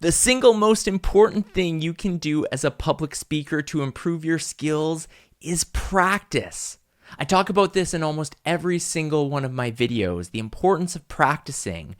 The single most important thing you can do as a public speaker to improve your skills is practice. I talk about this in almost every single one of my videos, the importance of practicing.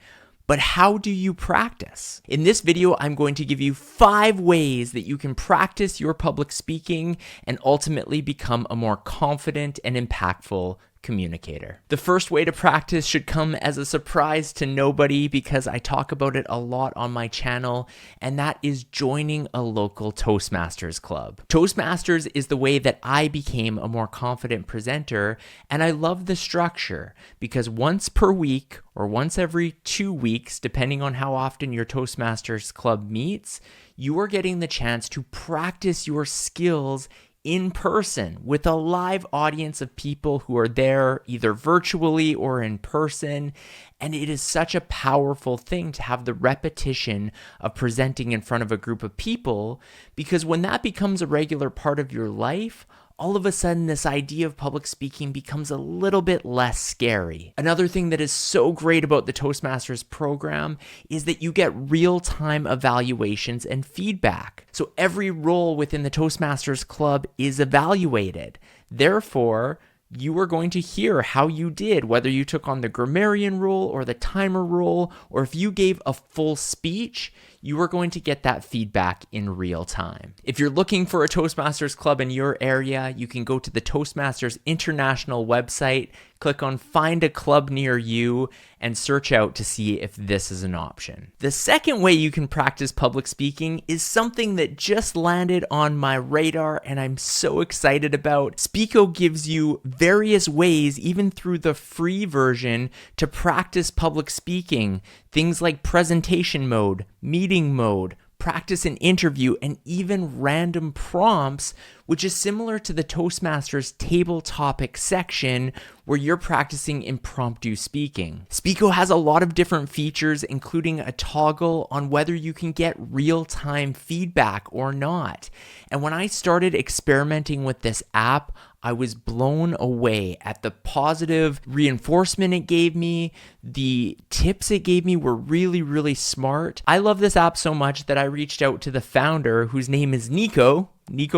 But how do you practice? In this video, I'm going to give you 5 ways that you can practice your public speaking and ultimately become a more confident and impactful communicator. The first way to practice should come as a surprise to nobody because I talk about it a lot on my channel, and that is joining a local Toastmasters club. Toastmasters is the way that I became a more confident presenter, and I love the structure because once per week or once every 2 weeks, depending on how often your Toastmasters club meets, you are getting the chance to practice your skills in person with a live audience of people who are there either virtually or in person. And it is such a powerful thing to have the repetition of presenting in front of a group of people, because when that becomes a regular part of your life, all of a sudden this idea of public speaking becomes a little bit less scary. Another thing that is so great about the Toastmasters program is that you get real-time evaluations and feedback. So every role within the Toastmasters club is evaluated. Therefore, you are going to hear how you did, whether you took on the grammarian role or the timer role, or if you gave a full speech, you are going to get that feedback in real time. If you're looking for a Toastmasters club in your area, you can go to the Toastmasters International website, click on Find a Club Near You, and search out to see if this is an option. The second way you can practice public speaking is something that just landed on my radar and I'm so excited about. Speeko gives you various ways, even through the free version, to practice public speaking. Things like presentation mode, meeting mode, practice an interview, and even random prompts, which is similar to the Toastmasters table topic section where you're practicing impromptu speaking. Speeko has a lot of different features, including a toggle on whether you can get real-time feedback or not. And when I started experimenting with this app, I was blown away at the positive reinforcement it gave me. The tips it gave me were really, really smart. I love this app so much that I reached out to the founder, whose name is Nico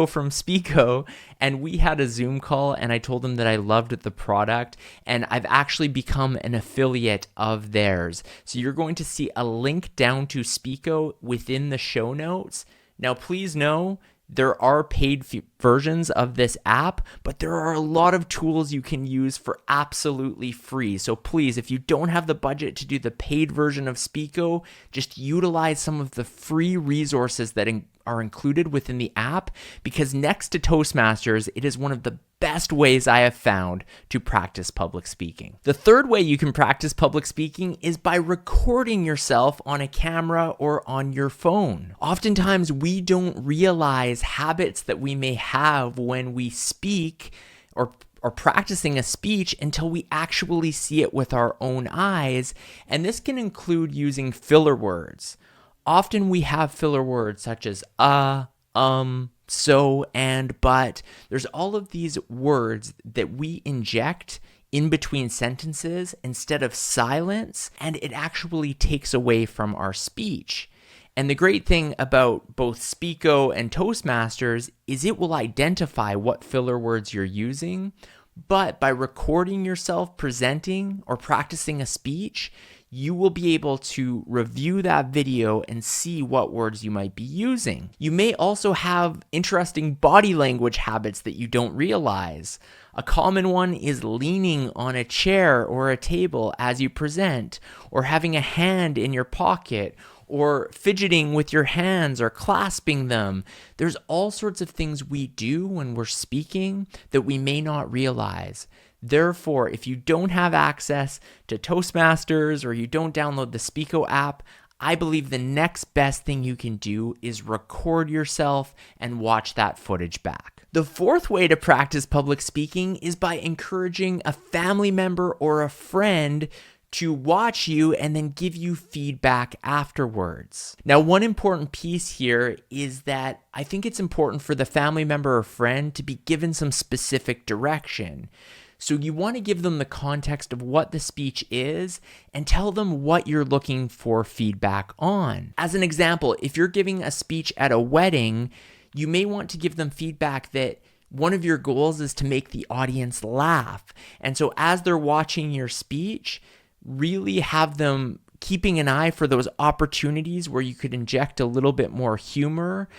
from Speeko, and we had a Zoom call, and I told him that I loved the product, and I've actually become an affiliate of theirs. So you're going to see a link down to Speeko within the show notes. Now, please know, there are paid versions of this app, but there are a lot of tools you can use for absolutely free. So please, if you don't have the budget to do the paid version of Speeko, just utilize some of the free resources that are included within the app, because next to Toastmasters, it is one of the best ways I have found to practice public speaking. The third way you can practice public speaking is by recording yourself on a camera or on your phone. Oftentimes, we don't realize habits that we may have when we speak or practicing a speech until we actually see it with our own eyes, and this can include using filler words. Often we have filler words such as so, and, but. There's all of these words that we inject in between sentences instead of silence, and it actually takes away from our speech. And the great thing about both Speeko and Toastmasters is it will identify what filler words you're using, but by recording yourself presenting or practicing a speech, you will be able to review that video and see what words you might be using. You may also have interesting body language habits that you don't realize. A common one is leaning on a chair or a table as you present, or having a hand in your pocket, or fidgeting with your hands or clasping them. There's all sorts of things we do when we're speaking that we may not realize. Therefore, if you don't have access to Toastmasters or you don't download the Speeko app, I believe the next best thing you can do is record yourself and watch that footage back. The fourth way to practice public speaking is by encouraging a family member or a friend to watch you and then give you feedback afterwards. Now, one important piece here is that I think it's important for the family member or friend to be given some specific direction. So you want to give them the context of what the speech is and tell them what you're looking for feedback on. As an example, if you're giving a speech at a wedding, you may want to give them feedback that one of your goals is to make the audience laugh. And so as they're watching your speech, really have them keeping an eye for those opportunities where you could inject a little bit more humor,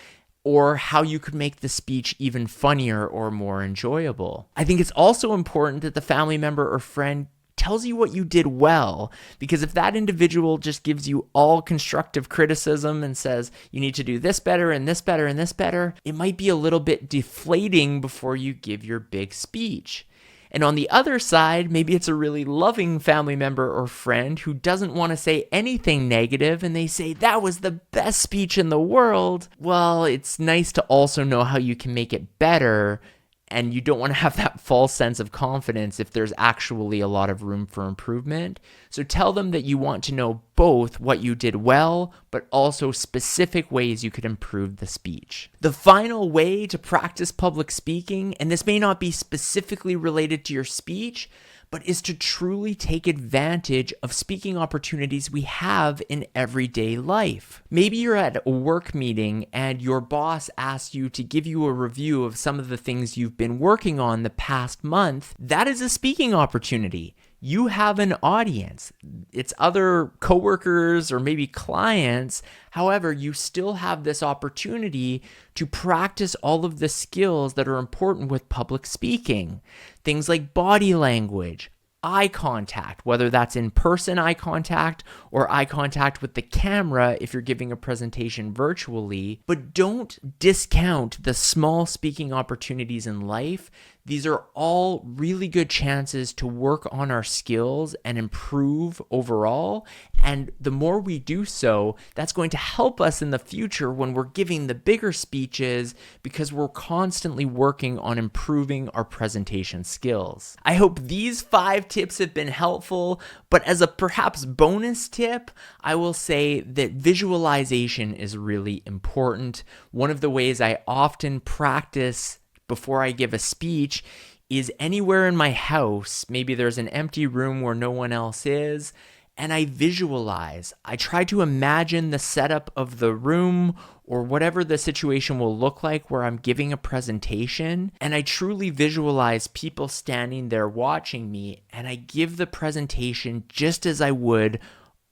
or how you could make the speech even funnier or more enjoyable. I think it's also important that the family member or friend tells you what you did well, because if that individual just gives you all constructive criticism and says you need to do this better and this better and this better, it might be a little bit deflating before you give your big speech. And on the other side, maybe it's a really loving family member or friend who doesn't want to say anything negative and they say, that was the best speech in the world. Well, it's nice to also know how you can make it better, and you don't want to have that false sense of confidence if there's actually a lot of room for improvement. So tell them that you want to know both what you did well, but also specific ways you could improve the speech. The final way to practice public speaking, and this may not be specifically related to your speech, but is to truly take advantage of speaking opportunities we have in everyday life. Maybe you're at a work meeting and your boss asks you to give you a review of some of the things you've been working on the past month. That is a speaking opportunity. You have an audience. It's other coworkers or maybe clients. However, you still have this opportunity to practice all of the skills that are important with public speaking. Things like body language, eye contact, whether that's in-person eye contact or eye contact with the camera if you're giving a presentation virtually. But don't discount the small speaking opportunities in life. These are all really good chances to work on our skills and improve overall. And the more we do so, that's going to help us in the future when we're giving the bigger speeches, because we're constantly working on improving our presentation skills. I hope these 5 tips have been helpful, but as a perhaps bonus tip, I will say that visualization is really important. One of the ways I often practice before I give a speech is anywhere in my house. Maybe there's an empty room where no one else is, and I visualize. I try to imagine the setup of the room or whatever the situation will look like where I'm giving a presentation, and I truly visualize people standing there watching me, and I give the presentation just as I would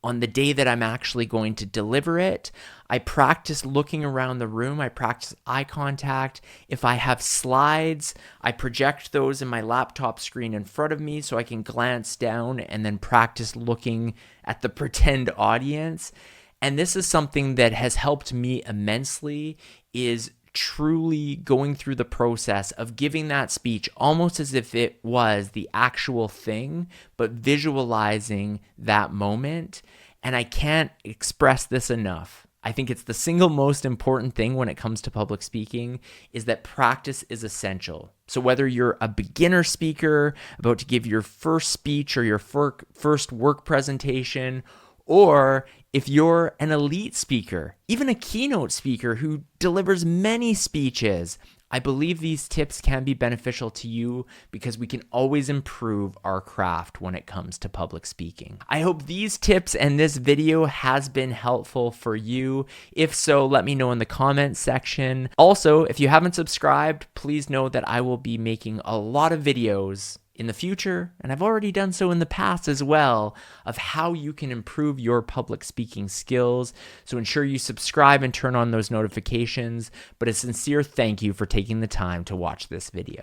on the day that I'm actually going to deliver it. I practice looking around the room. I practice eye contact. If I have slides, I project those in my laptop screen in front of me so I can glance down and then practice looking at the pretend audience. And this is something that has helped me immensely, is truly going through the process of giving that speech almost as if it was the actual thing, but visualizing that moment. And I can't express this enough. I think it's the single most important thing when it comes to public speaking, is that practice is essential. So whether you're a beginner speaker about to give your first speech or your first work presentation, or if you're an elite speaker, even a keynote speaker who delivers many speeches, I believe these tips can be beneficial to you, because we can always improve our craft when it comes to public speaking. I hope these tips and this video has been helpful for you. If so, let me know in the comments section. Also, if you haven't subscribed, please know that I will be making a lot of videos in the future, and I've already done so in the past as well, of how you can improve your public speaking skills. So ensure you subscribe and turn on those notifications. But a sincere thank you for taking the time to watch this video.